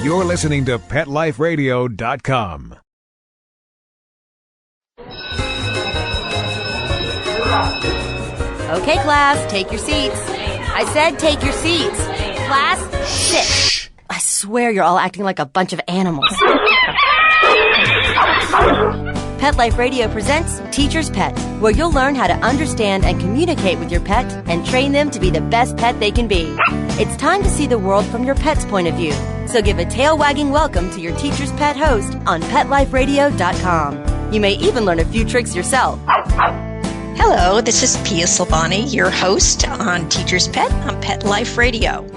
You're listening to PetLifeRadio.com. Okay, class, take your seats. I said take your seats. Class, sit. Shh. I swear you're all acting like a bunch of animals. Pet Life Radio presents Teacher's Pet, where you'll learn how to understand and communicate with your pet and train them to be the best pet they can be. It's time to see the world from your pet's point of view. So give a tail-wagging welcome to your Teacher's Pet host on PetLifeRadio.com. You may even learn a few tricks yourself. Hello, this is Pia Silvani, your host on Teacher's Pet on Pet Life Radio.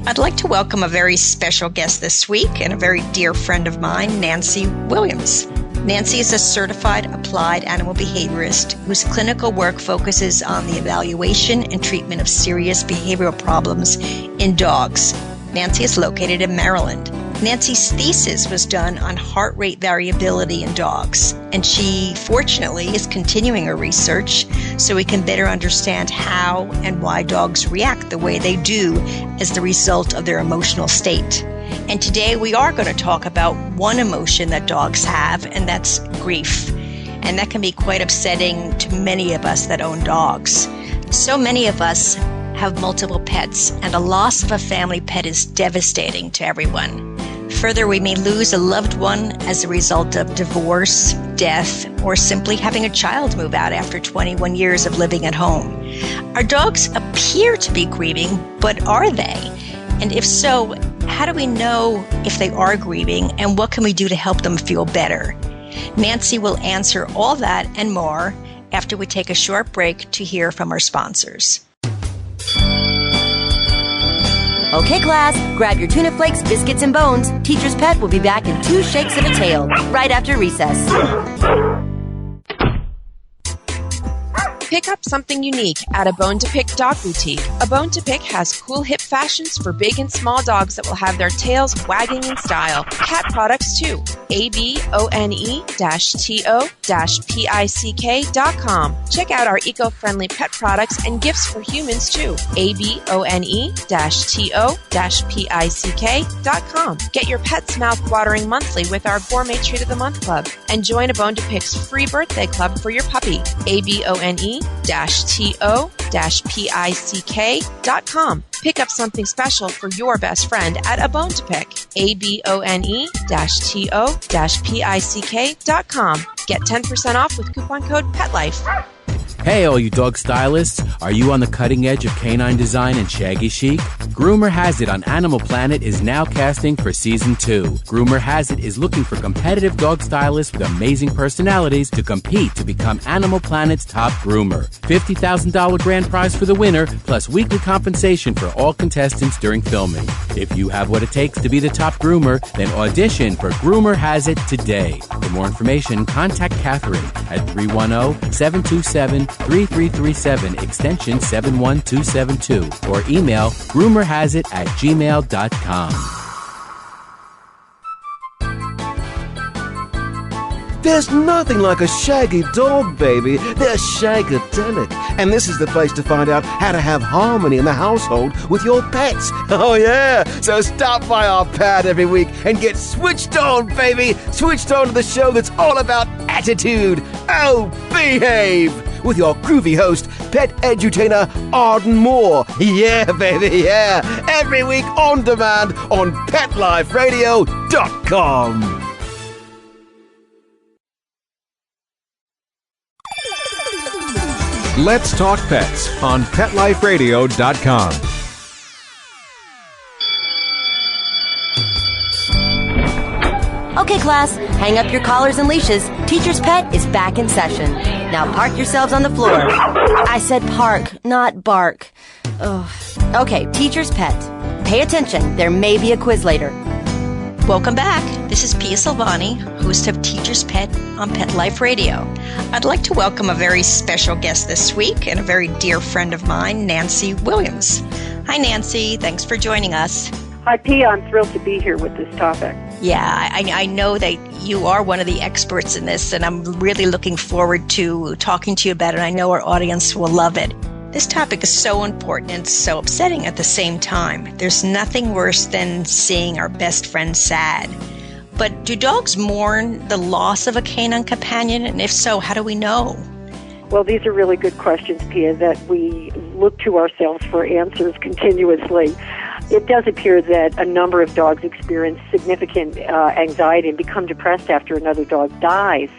I'd like to welcome a very special guest this week and a very dear friend of mine, Nancy Williams. Nancy is a certified applied animal behaviorist whose clinical work focuses on the evaluation and treatment of serious behavioral problems in dogs. Nancy is located in Maryland. Nancy's thesis was done on heart rate variability in dogs, and she, fortunately, is continuing her research so we can better understand how and why dogs react the way they do as the result of their emotional state. And today we are going to talk about one emotion that dogs have, and that's grief. And that can be quite upsetting to many of us that own dogs. So many of us have multiple pets, and a loss of a family pet is devastating to everyone. Further, we may lose a loved one as a result of divorce, death, or simply having a child move out after 21 years of living at home. Our dogs appear to be grieving, but are they? And if so, how do we know if they are grieving, and what can we do to help them feel better? Nancy will answer all that and more after we take a short break to hear from our sponsors. Okay, class, grab your tuna flakes, biscuits, and bones. Teacher's Pet will be back in 2 shakes of a tail, right after recess. Pick up something unique at A Bone to Pick Dog Boutique. A Bone to Pick has cool hip fashions for big and small dogs that will have their tails wagging in style. Cat products too. abone-to-pick.com. Check out our eco-friendly pet products and gifts for humans too. abone-to-pick.com. Get your pet's mouth watering monthly with our Gourmet Treat of the Month Club and join A Bone to Pick's free birthday club for your puppy. abone-to-pick.com. Pick up something special for your best friend at A Bone to Pick. abone-to-pick.com. Get 10% off with coupon code PETLIFE. Hey, all you dog stylists. Are you on the cutting edge of canine design and shaggy chic? Groomer Has It on Animal Planet is now casting for Season 2. Groomer Has It is looking for competitive dog stylists with amazing personalities to compete to become Animal Planet's top groomer. $50,000 grand prize for the winner, plus weekly compensation for all contestants during filming. If you have what it takes to be the top groomer, then audition for Groomer Has It today. For more information, contact Catherine at 310-727-3337 extension 71272 or email groomerhasit@gmail.com. There's nothing like a shaggy dog, baby. They're shagadelic. And this is the place to find out how to have harmony in the household with your pets. Oh, yeah. So stop by our pad every week and get switched on, baby. Switched on to the show that's all about attitude. Oh, behave. With your groovy host, pet edutainer Arden Moore. Yeah, baby, yeah. Every week on demand on PetLifeRadio.com. Let's Talk Pets on PetLifeRadio.com. Okay, class, hang up your collars and leashes. Teacher's Pet is back in session. Now park yourselves on the floor. I said park, not bark. Ugh. Okay, Teacher's Pet. Pay attention, there may be a quiz later. Welcome back. This is Pia Silvani, host of Teacher's Pet on Pet Life Radio. I'd like to welcome a very special guest this week and a very dear friend of mine, Nancy Williams. Hi, Nancy. Thanks for joining us. Hi, Pia. I'm thrilled to be here with this topic. Yeah, I know that you are one of the experts in this, and I'm really looking forward to talking to you about it. I know our audience will love it. This topic is so important and so upsetting at the same time. There's nothing worse than seeing our best friend sad. But do dogs mourn the loss of a canine companion? And if so, how do we know? Well, these are really good questions, Pia, that we look to ourselves for answers continuously. It does appear that a number of dogs experience significant anxiety and become depressed after another dog dies.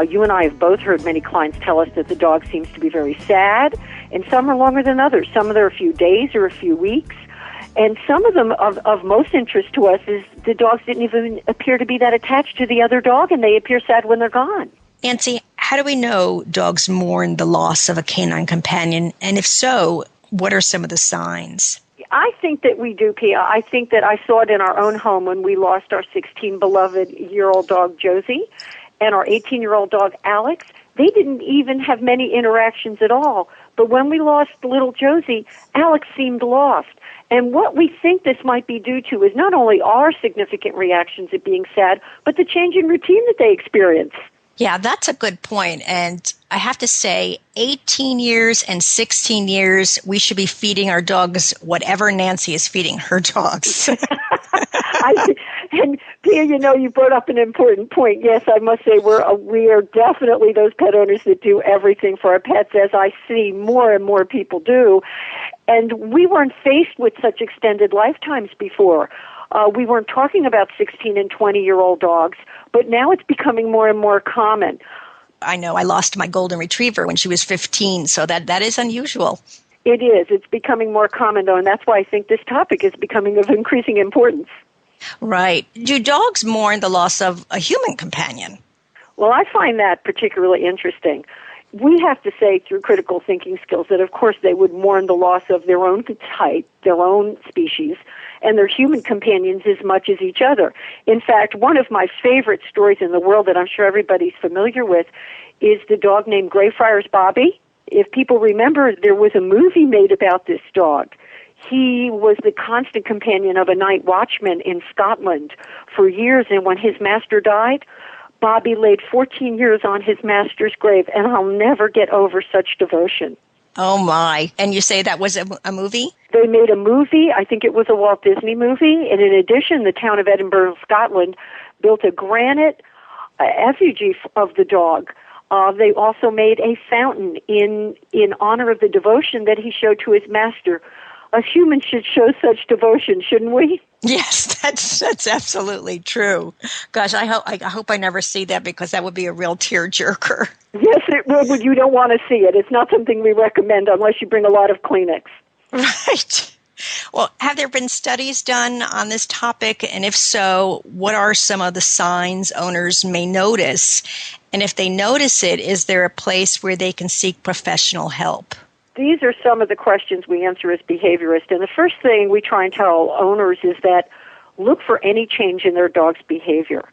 You and I have both heard many clients tell us that the dog seems to be very sad, and some are longer than others. Some of them are a few days or a few weeks. And some of them of most interest to us is the dogs didn't even appear to be that attached to the other dog, and they appear sad when they're gone. Nancy, how do we know dogs mourn the loss of a canine companion? And if so, what are some of the signs? I think that we do, Pia. I think that I saw it in our own home when we lost our 16-beloved-year-old dog, Josie, and our 18-year-old dog, Alex. They didn't even have many interactions at all. But when we lost little Josie, Alex seemed lost. And what we think this might be due to is not only our significant reactions at being sad, but the change in routine that they experience. Yeah, that's a good point. And I have to say, 18 years and 16 years, we should be feeding our dogs whatever Nancy is feeding her dogs. And Pia, you brought up an important point. Yes, I must say we are definitely those pet owners that do everything for our pets, as I see more and more people do. And we weren't faced with such extended lifetimes before. We weren't talking about 16 and 20-year-old dogs, but now it's becoming more and more common. I know I lost my golden retriever when she was 15, so that is unusual. It is. It's becoming more common, though, and that's why I think this topic is becoming of increasing importance. Right. Do dogs mourn the loss of a human companion? Well, I find that particularly interesting. We have to say through critical thinking skills that, of course, they would mourn the loss of their own type, their own species, and their human companions as much as each other. In fact, one of my favorite stories in the world that I'm sure everybody's familiar with is the dog named Greyfriars Bobby. If people remember, there was a movie made about this dog. He was the constant companion of a night watchman in Scotland for years, and when his master died, Bobby laid 14 years on his master's grave, and I'll never get over such devotion. Oh, my. And you say that was a movie? They made a movie. I think it was a Walt Disney movie. And in addition, the town of Edinburgh, Scotland, built a granite effigy of the dog. They also made a fountain in honor of the devotion that he showed to his master. A human should show such devotion, shouldn't we? Yes, that's absolutely true. Gosh, I hope I never see that, because that would be a real tearjerker. Yes, it would. You don't want to see it. It's not something we recommend unless you bring a lot of Kleenex. Right. Well, have there been studies done on this topic? And if so, what are some of the signs owners may notice? And if they notice it, is there a place where they can seek professional help? These are some of the questions we answer as behaviorists. And the first thing we try and tell owners is that look for any change in their dog's behavior.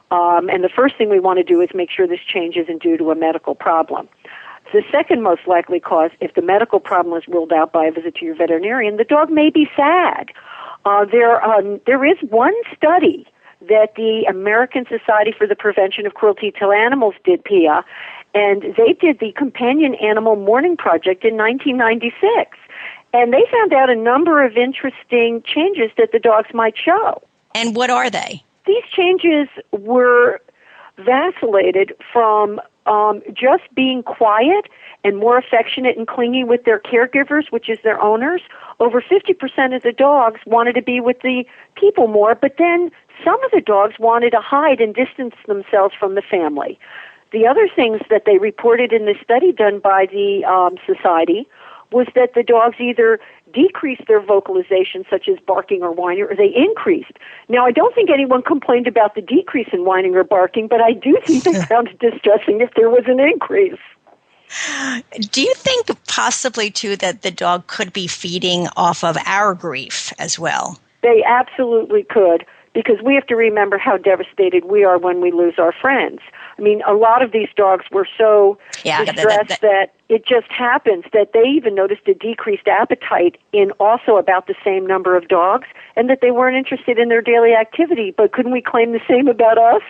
And the first thing we want to do is make sure this change isn't due to a medical problem. The second most likely cause, if the medical problem is ruled out by a visit to your veterinarian, the dog may be sad. There is one study that the American Society for the Prevention of Cruelty to Animals did, Pia, and they did the Companion Animal Mourning Project in 1996. And they found out a number of interesting changes that the dogs might show. And what are they? These changes were vacillated from just being quiet and more affectionate and clingy with their caregivers, which is their owners. Over 50% of the dogs wanted to be with the people more, but then some of the dogs wanted to hide and distance themselves from the family. The other things that they reported in this study done by the society was that the dogs either decreased their vocalization, such as barking or whining, or they increased. Now, I don't think anyone complained about the decrease in whining or barking, but I do think they found it distressing if there was an increase. Do you think possibly, too, that the dog could be feeding off of our grief as well? They absolutely could, because we have to remember how devastated we are when we lose our friends. I mean, a lot of these dogs were so distressed that it just happens that they even noticed a decreased appetite in also about the same number of dogs, and that they weren't interested in their daily activity. But couldn't we claim the same about us?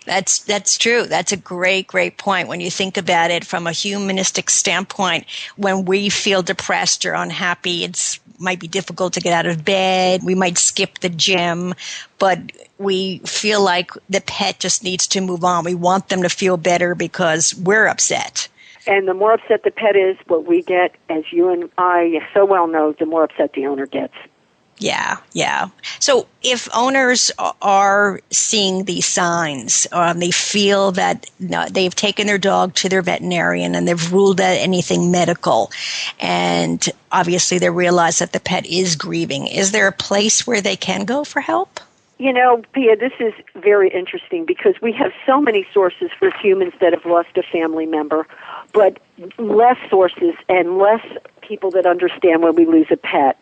That's true. That's a great point. When you think about it from a humanistic standpoint, when we feel depressed or unhappy, it might be difficult to get out of bed. We might skip the gym, but we feel like the pet just needs to move on. We want them to feel better because we're upset. And the more upset the pet is, what we get, as you and I so well know, the more upset the owner gets. Yeah. So if owners are seeing these signs, they feel that they've taken their dog to their veterinarian and they've ruled out anything medical, and obviously they realize that the pet is grieving, is there a place where they can go for help? You know, Pia, this is very interesting because we have so many sources for humans that have lost a family member, but less sources and less people that understand when we lose a pet.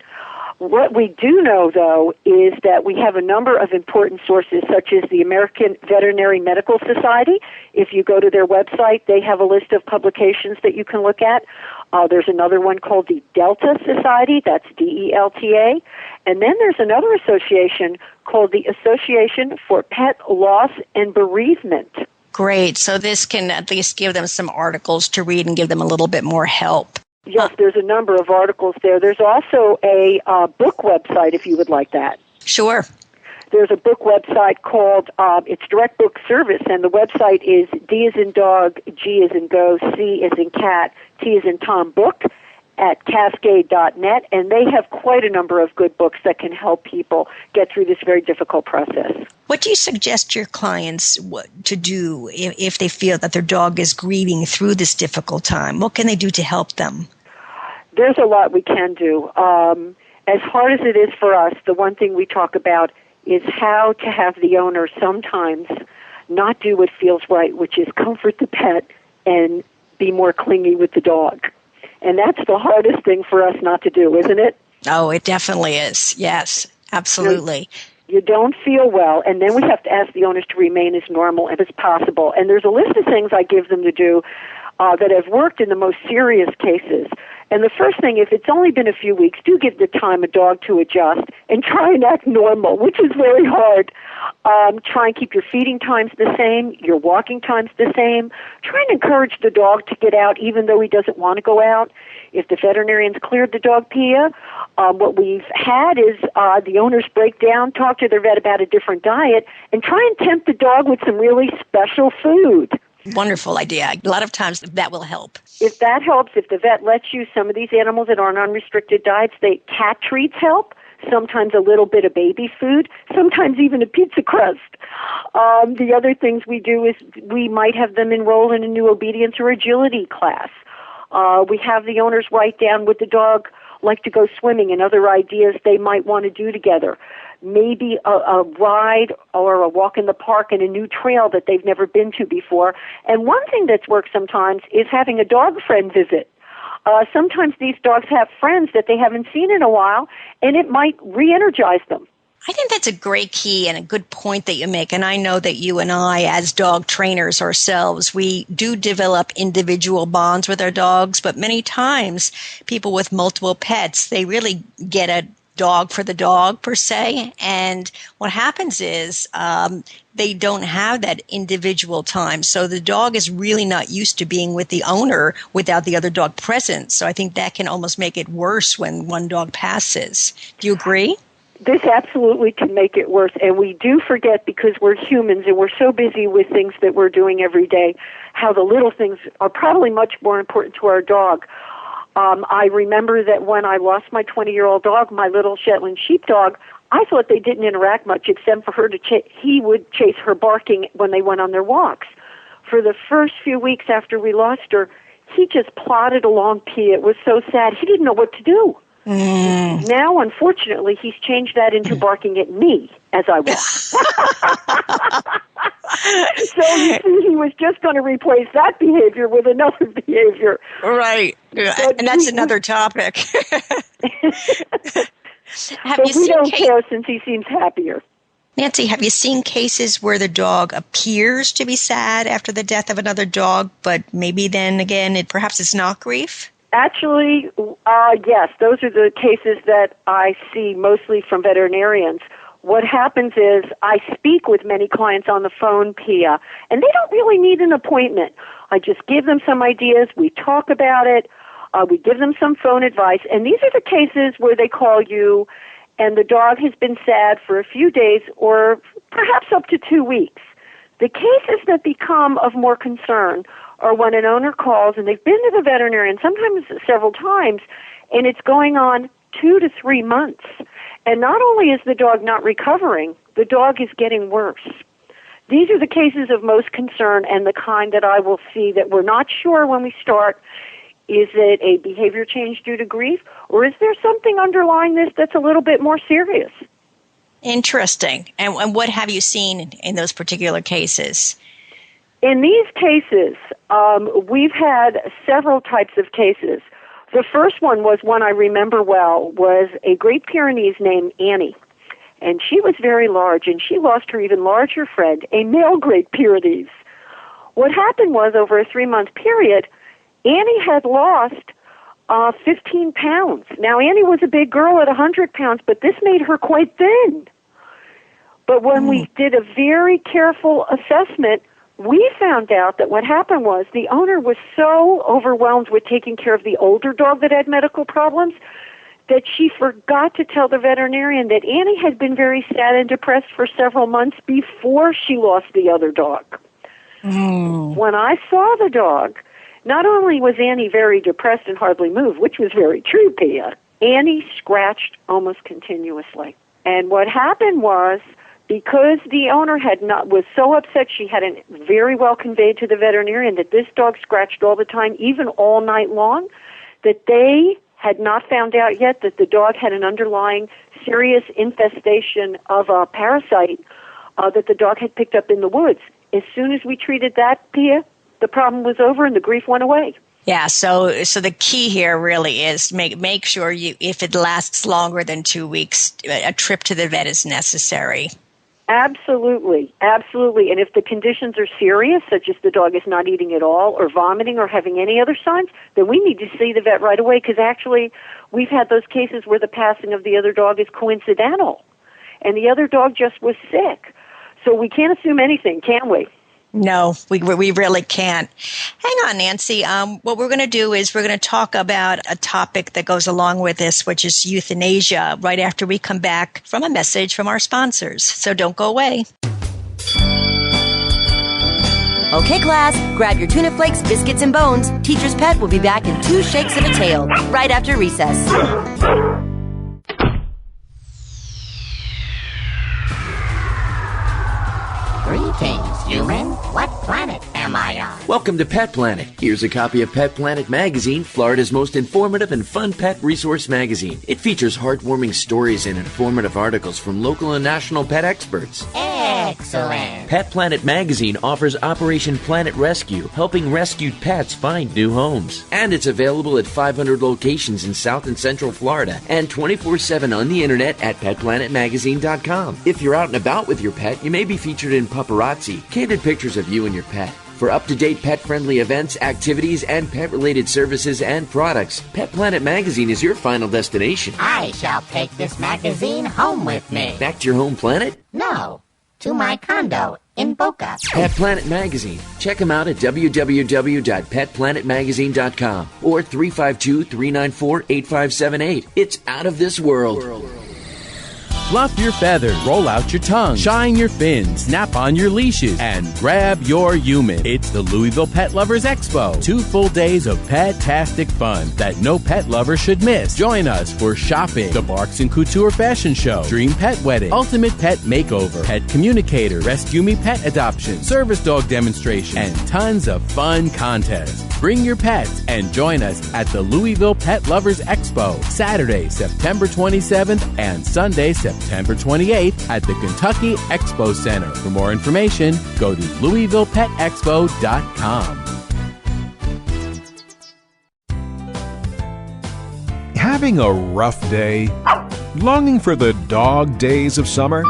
What we do know, though, is that we have a number of important sources, such as the American Veterinary Medical Society. If you go to their website, they have a list of publications that you can look at. There's another one called the Delta Society, that's DELTA. And then there's another association called the Association for Pet Loss and Bereavement. Great. So this can at least give them some articles to read and give them a little bit more help. Yes, there's a number of articles there. There's also a book website, if you would like that. Sure. There's a book website called, it's Direct Book Service, and the website is D as in dog, G as in go, C as in cat, T as in Tom book at cascade.net, and they have quite a number of good books that can help people get through this very difficult process. What do you suggest your clients to do if they feel that their dog is grieving through this difficult time? What can they do to help them? There's a lot we can do. As hard as it is for us, the one thing we talk about is how to have the owner sometimes not do what feels right, which is comfort the pet and be more clingy with the dog. And that's the hardest thing for us not to do, isn't it? Oh, it definitely is. Yes, absolutely. You don't feel well, and then we have to ask the owners to remain as normal as possible. And there's a list of things I give them to do that have worked in the most serious cases. And the first thing, if it's only been a few weeks, do give the time a dog to adjust and try and act normal, which is very hard. Try and keep your feeding times the same, your walking times the same. Try and encourage the dog to get out even though he doesn't want to go out. If the veterinarian's cleared the dog, Pia, what we've had is the owners break down, talk to their vet about a different diet, and try and tempt the dog with some really special food. Wonderful idea. A lot of times that will help. If that helps, if the vet lets you, some of these animals that are on unrestricted diets, cat treats help, sometimes a little bit of baby food, sometimes even a pizza crust. The other things we do is we might have them enroll in a new obedience or agility class. We have the owners write down what the dog like to go swimming and other ideas they might want to do together. Maybe a ride or a walk in the park and a new trail that they've never been to before. And one thing that's worked sometimes is having a dog friend visit. Sometimes these dogs have friends that they haven't seen in a while, and it might re-energize them. I think that's a great key and a good point that you make. And I know that you and I, as dog trainers ourselves, we do develop individual bonds with our dogs, but many times people with multiple pets, they really get a dog for the dog per se, and what happens is they don't have that individual time, so the dog is really not used to being with the owner without the other dog present. So I think that can almost make it worse when one dog passes. Do you agree? This absolutely can make it worse, and we do forget, because we're humans and we're so busy with things that we're doing every day, how the little things are probably much more important to our dog. I remember that when I lost my 20-year-old dog, my little Shetland sheepdog, I thought they didn't interact much except for her he would chase her barking when they went on their walks. For the first few weeks after we lost her, he just plodded along, Pia. It was so sad. He didn't know what to do. Now, unfortunately, he's changed that into barking at me as I walk. So you see, he was just going to replace that behavior with another behavior. Right. But and that's another topic. We don't care since he seems happier. Nancy, have you seen cases where the dog appears to be sad after the death of another dog, but maybe then again, perhaps it's not grief? Actually, yes, those are the cases that I see mostly from veterinarians, what happens is I speak with many clients on the phone, Pia, and they don't really need an appointment. I just give them some ideas. We talk about it. We give them some phone advice. And these are the cases where they call you and the dog has been sad for a few days or perhaps up to 2 weeks. The cases that become of more concern are when an owner calls and they've been to the veterinarian sometimes several times, and it's going on 2 to 3 months. And not only is the dog not recovering, the dog is getting worse. These are the cases of most concern and the kind that I will see that we're not sure when we start. Is it a behavior change due to grief, or is there something underlying this that's a little bit more serious? Interesting. And what have you seen in those particular cases? In these cases, we've had several types of cases. The first one was one I remember well, was a Great Pyrenees named Annie. And she was very large, and she lost her even larger friend, a male Great Pyrenees. What happened was, over a 3-month period, Annie had lost 15 pounds. Now, Annie was a big girl at 100 pounds, but this made her quite thin. But when we did a very careful assessment, we found out that what happened was the owner was so overwhelmed with taking care of the older dog that had medical problems that she forgot to tell the veterinarian that Annie had been very sad and depressed for several months before she lost the other dog. When I saw the dog, not only was Annie very depressed and hardly moved, which was very true, Pia, Annie scratched almost continuously. And what happened was, because the owner was so upset, she hadn't very well conveyed to the veterinarian that this dog scratched all the time, even all night long, that they had not found out yet that the dog had an underlying serious infestation of a parasite that the dog had picked up in the woods. As soon as we treated that, Pia, the problem was over and the grief went away. Yeah, so the key here really is make sure if it lasts longer than 2 weeks, a trip to the vet is necessary. Absolutely, absolutely. And if the conditions are serious, such as the dog is not eating at all or vomiting or having any other signs, then we need to see the vet right away, because actually we've had those cases where the passing of the other dog is coincidental and the other dog just was sick. So we can't assume anything, can we? No, we really can't. Hang on, Nancy. What we're going to do is we're going to talk about a topic that goes along with this, which is euthanasia, right after we come back from a message from our sponsors. So don't go away. Okay, class, grab your tuna flakes, biscuits, and bones. Teacher's Pet will be back in 2 shakes of a tail, right after recess. Greetings, human. What planet am I on? Welcome to Pet Planet. Here's a copy of Pet Planet Magazine, Florida's most informative and fun pet resource magazine. It features heartwarming stories and informative articles from local and national pet experts. Excellent. Pet Planet Magazine offers Operation Planet Rescue, helping rescued pets find new homes. And it's available at 500 locations in South and Central Florida and 24/7 on the internet at petplanetmagazine.com. If you're out and about with your pet, you may be featured in paparazzi, candid pictures of you and your pet. For up-to-date pet-friendly events, activities, and pet-related services and products, Pet Planet Magazine is your final destination. I shall take this magazine home with me. Back to your home planet? No, to my condo in Boca. Pet Planet Magazine. Check them out at www.petplanetmagazine.com or 352-394-8578. It's out of this world. Fluff your feathers, roll out your tongue, shine your fins, snap on your leashes, and grab your human. It's the Louisville Pet Lovers Expo. 2 full days of pet-tastic fun that no pet lover should miss. Join us for shopping, the Barks and Couture Fashion Show, Dream Pet Wedding, Ultimate Pet Makeover, Pet Communicator, Rescue Me Pet Adoption, Service Dog Demonstration, and tons of fun contests. Bring your pets and join us at the Louisville Pet Lovers Expo, Saturday, September 27th and Sunday, September 28th at the Kentucky Expo Center. For more information, go to LouisvillePetExpo.com. Having a rough day? Longing for the dog days of summer?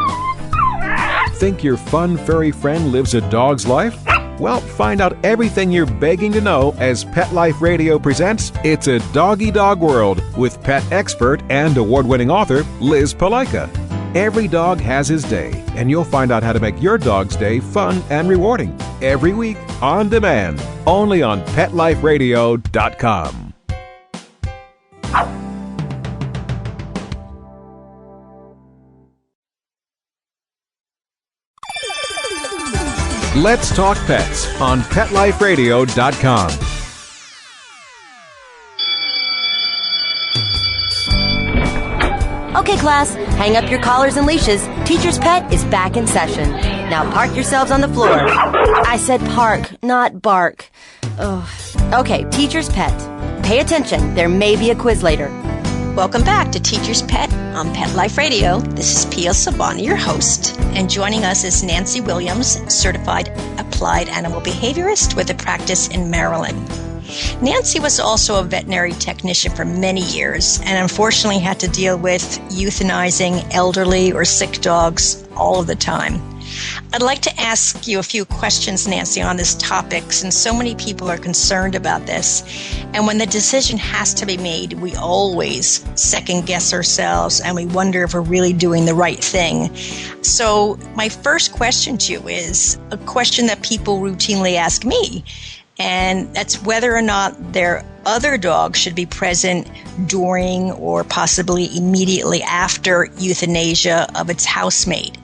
Think your fun furry friend lives a dog's life? Well, find out everything you're begging to know as Pet Life Radio presents It's a Doggy Dog World with pet expert and award-winning author Liz Palika. Every dog has his day, and you'll find out how to make your dog's day fun and rewarding every week on demand, only on PetLifeRadio.com. Let's Talk Pets on PetLifeRadio.com. Okay, class, hang up your collars and leashes. Teacher's Pet is back in session. Now park yourselves on the floor. I said park, not bark. Ugh. Okay, Teacher's Pet. Pay attention. There may be a quiz later. Welcome back to Teacher's Pet on Pet Life Radio. This is Pia Silvani, your host, and joining us is Nancy Williams, certified applied animal behaviorist with a practice in Maryland. Nancy was also a veterinary technician for many years and unfortunately had to deal with euthanizing elderly or sick dogs all of the time. I'd like to ask you a few questions, Nancy, on this topic, since so many people are concerned about this. And when the decision has to be made, we always second guess ourselves and we wonder if we're really doing the right thing. So my first question to you is a question that people routinely ask me, and that's whether or not their other dog should be present during or possibly immediately after euthanasia of its housemate.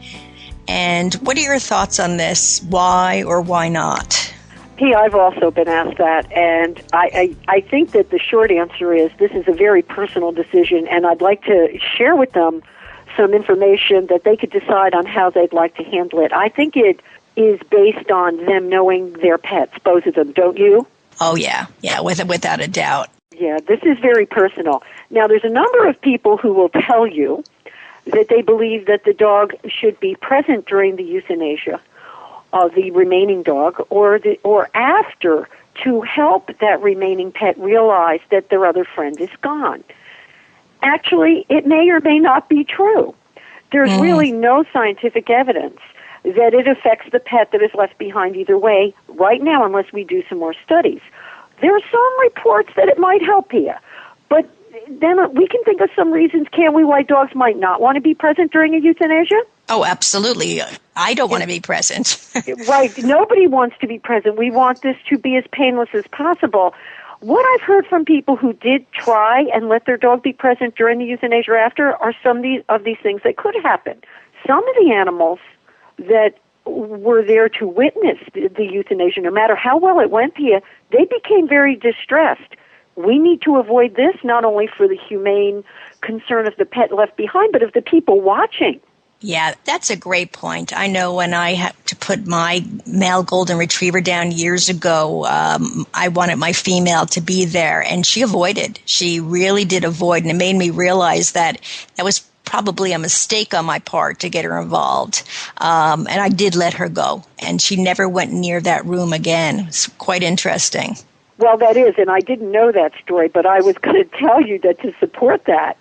And what are your thoughts on this? Why or why not? P, I've also been asked that, and I think that the short answer is this is a very personal decision, and I'd like to share with them some information that they could decide on how they'd like to handle it. I think it is based on them knowing their pets, both of them, don't you? Oh, yeah, without a doubt. Yeah, this is very personal. Now, there's a number of people who will tell you that they believe that the dog should be present during the euthanasia of the remaining dog or after to help that remaining pet realize that their other friend is gone. Actually, it may or may not be true. There's really no scientific evidence that it affects the pet that is left behind either way right now unless we do some more studies. There are some reports that it might help here, but then we can think of some reasons, can't we, why dogs might not want to be present during a euthanasia? Oh, absolutely. I don't want to be present. Right. Nobody wants to be present. We want this to be as painless as possible. What I've heard from people who did try and let their dog be present during the euthanasia after are some of these things that could happen. Some of the animals that were there to witness the euthanasia, no matter how well it went, Pia, they became very distressed. We need to avoid this not only for the humane concern of the pet left behind, but of the people watching. Yeah, that's a great point. I know when I had to put my male golden retriever down years ago, I wanted my female to be there, and she avoided. She really did avoid, and it made me realize that was probably a mistake on my part to get her involved. And I did let her go, and she never went near that room again. It's quite interesting. Well, that is, and I didn't know that story, but I was going to tell you that to support that,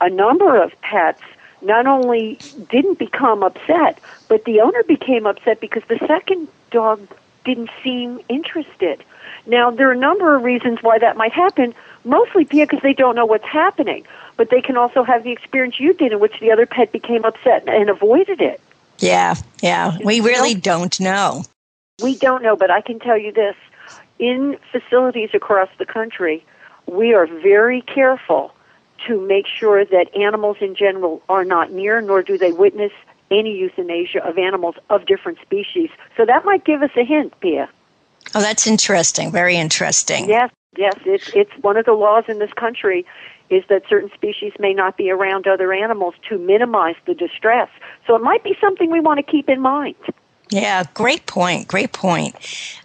a number of pets not only didn't become upset, but the owner became upset because the second dog didn't seem interested. Now, there are a number of reasons why that might happen, mostly because they don't know what's happening, but they can also have the experience you did in which the other pet became upset and avoided it. Yeah, we really don't know. We don't know, but I can tell you this. In facilities across the country, we are very careful to make sure that animals in general are not near, nor do they witness any euthanasia of animals of different species. So that might give us a hint, Pia. Oh, that's interesting. Very interesting. Yes, it's one of the laws in this country is that certain species may not be around other animals to minimize the distress. So it might be something we want to keep in mind. Yeah, great point.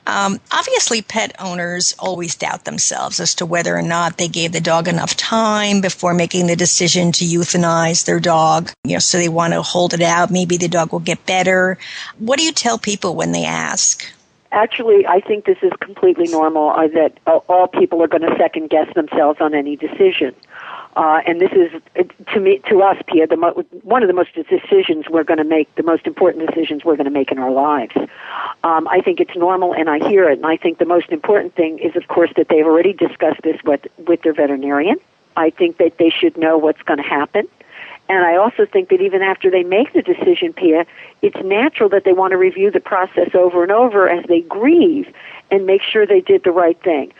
Obviously, pet owners always doubt themselves as to whether or not they gave the dog enough time before making the decision to euthanize their dog. So they want to hold it out. Maybe the dog will get better. What do you tell people when they ask? Actually, I think this is completely normal, that all people are going to second guess themselves on any decision. And this is, to us, Pia, one of the most decisions we're going to make, the most important decisions we're going to make in our lives. I think it's normal, and I hear it. And I think the most important thing is, of course, that they've already discussed this with their veterinarian. I think that they should know what's going to happen. And I also think that even after they make the decision, Pia, it's natural that they want to review the process over and over as they grieve and make sure they did the right thing.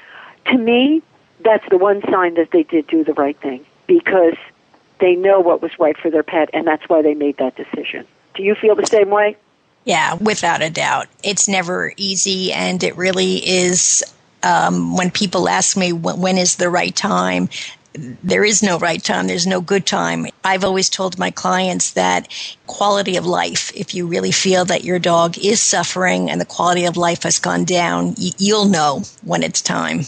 To me, that's the one sign that they did do the right thing, because they know what was right for their pet, and that's why they made that decision. Do you feel the same way? Yeah, without a doubt. It's never easy, and it really is. When people ask me when is the right time, there is no right time. There's no good time. I've always told my clients that quality of life, if you really feel that your dog is suffering and the quality of life has gone down, you'll know when it's time.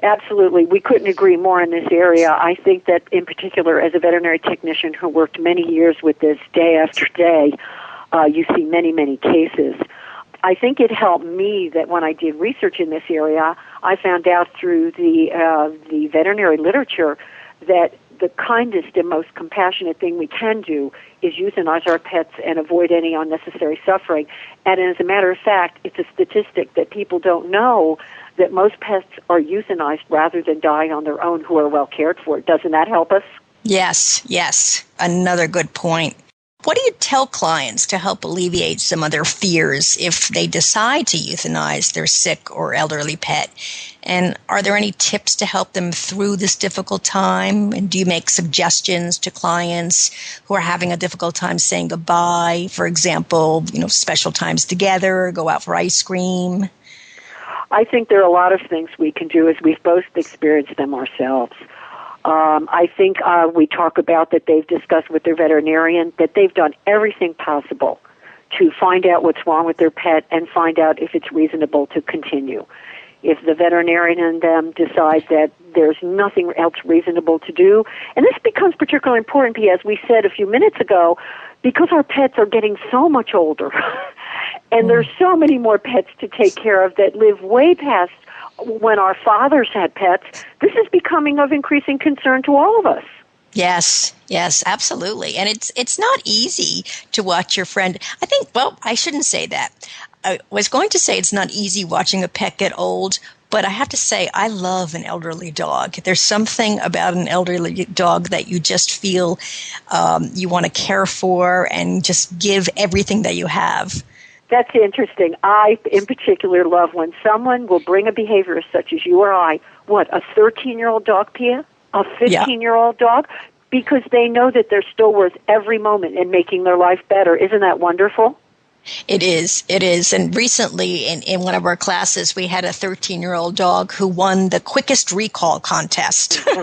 Absolutely. We couldn't agree more in this area. I think that in particular, as a veterinary technician who worked many years with this day after day, you see many, many cases. I think it helped me that when I did research in this area, I found out through the veterinary literature that the kindest and most compassionate thing we can do is euthanize our pets and avoid any unnecessary suffering. And as a matter of fact, it's a statistic that people don't know, that most pets are euthanized rather than die on their own who are well cared for. Doesn't that help us? Yes. Another good point. What do you tell clients to help alleviate some of their fears if they decide to euthanize their sick or elderly pet? And are there any tips to help them through this difficult time? And do you make suggestions to clients who are having a difficult time saying goodbye? For example, special times together, go out for ice cream? I think there are a lot of things we can do, as we've both experienced them ourselves. I think we talk about that they've discussed with their veterinarian that they've done everything possible to find out what's wrong with their pet and find out if it's reasonable to continue. If the veterinarian and them decide that there's nothing else reasonable to do, and this becomes particularly important, as we said a few minutes ago, because our pets are getting so much older, and there's so many more pets to take care of that live way past when our fathers had pets. This is becoming of increasing concern to all of us. Yes, absolutely. And it's not easy to watch your friend. I shouldn't say that. I was going to say it's not easy watching a pet get old, but I have to say I love an elderly dog. There's something about an elderly dog that you just feel you want to care for and just give everything that you have. That's interesting. I, in particular, love when someone will bring a behaviorist such as you or I, a 13-year-old dog, Pia? A 15-year-old dog? Because they know that they're still worth every moment in making their life better. Isn't that wonderful? It is. And recently in one of our classes, we had a 13-year-old dog who won the quickest recall contest. Well,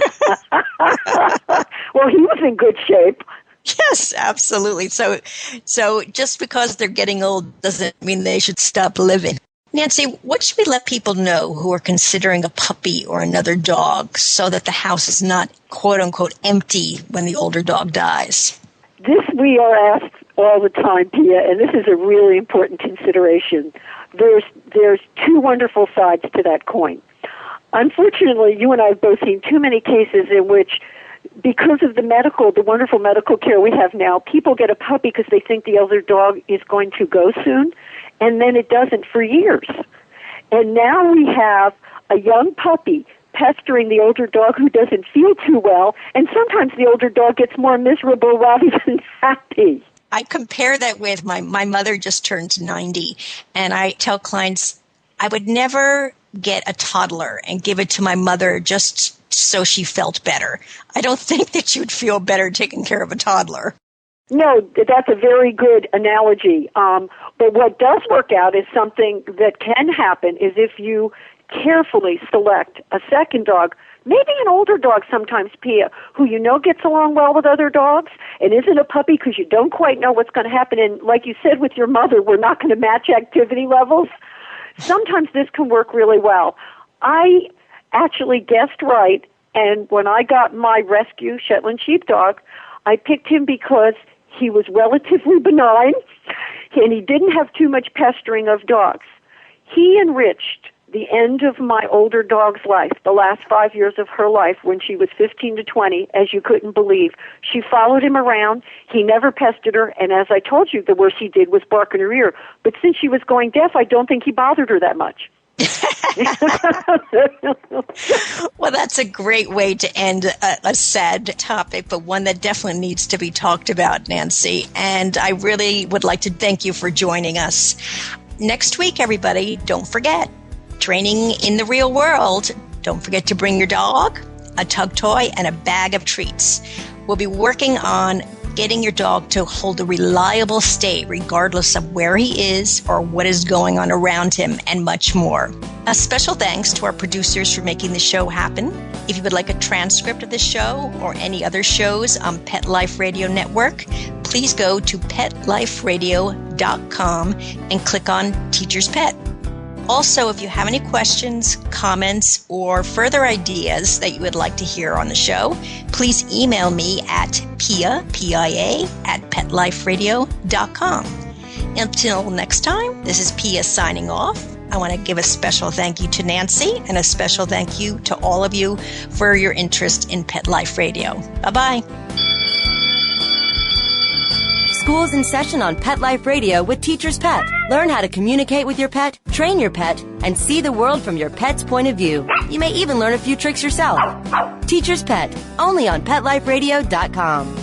he was in good shape. Yes, absolutely. So just because they're getting old doesn't mean they should stop living. Nancy, what should we let people know who are considering a puppy or another dog so that the house is not, quote unquote, empty when the older dog dies? This we are asked all the time, Pia, and this is a really important consideration. There's two wonderful sides to that coin. Unfortunately, you and I have both seen too many cases in which, because of the wonderful medical care we have now, people get a puppy because they think the elder dog is going to go soon, and then it doesn't for years. And now we have a young puppy pestering the older dog who doesn't feel too well, and sometimes the older dog gets more miserable rather than happy. I compare that with my mother just turned 90, and I tell clients I would never get a toddler and give it to my mother just so she felt better. I don't think that you'd feel better taking care of a toddler. No, that's a very good analogy. But what does work out is something that can happen is if you carefully select a second dog, maybe an older dog sometimes, Pia, who you know gets along well with other dogs and isn't a puppy because you don't quite know what's going to happen. And like you said with your mother, we're not going to match activity levels. Sometimes this can work really well. I actually guessed right, and when I got my rescue Shetland sheepdog, I picked him because he was relatively benign and he didn't have too much pestering of dogs. He enriched the end of my older dog's life, the last 5 years of her life when she was 15 to 20, as you couldn't believe. She followed him around. He never pestered her, and as I told you, the worst he did was bark in her ear. But since she was going deaf, I don't think he bothered her that much. Well, that's a great way to end a sad topic, but one that definitely needs to be talked about, Nancy. And I really would like to thank you for joining us. Next week, everybody, don't forget, training in the real world. Don't forget to bring your dog, a tug toy, and a bag of treats. We'll be working on getting your dog to hold a reliable state regardless of where he is or what is going on around him, and much more. A special thanks to our producers for making the show happen. If you would like a transcript of the show or any other shows on Pet Life Radio Network, please go to petliferadio.com and click on Teacher's Pet. Also, if you have any questions, comments, or further ideas that you would like to hear on the show, please email me at PIA at petliferadio.com. Until next time, this is Pia signing off. I want to give a special thank you to Nancy and a special thank you to all of you for your interest in Pet Life Radio. Bye-bye. School's in session on Pet Life Radio with Teacher's Pet. Learn how to communicate with your pet, train your pet, and see the world from your pet's point of view. You may even learn a few tricks yourself. Teacher's Pet, only on PetLifeRadio.com.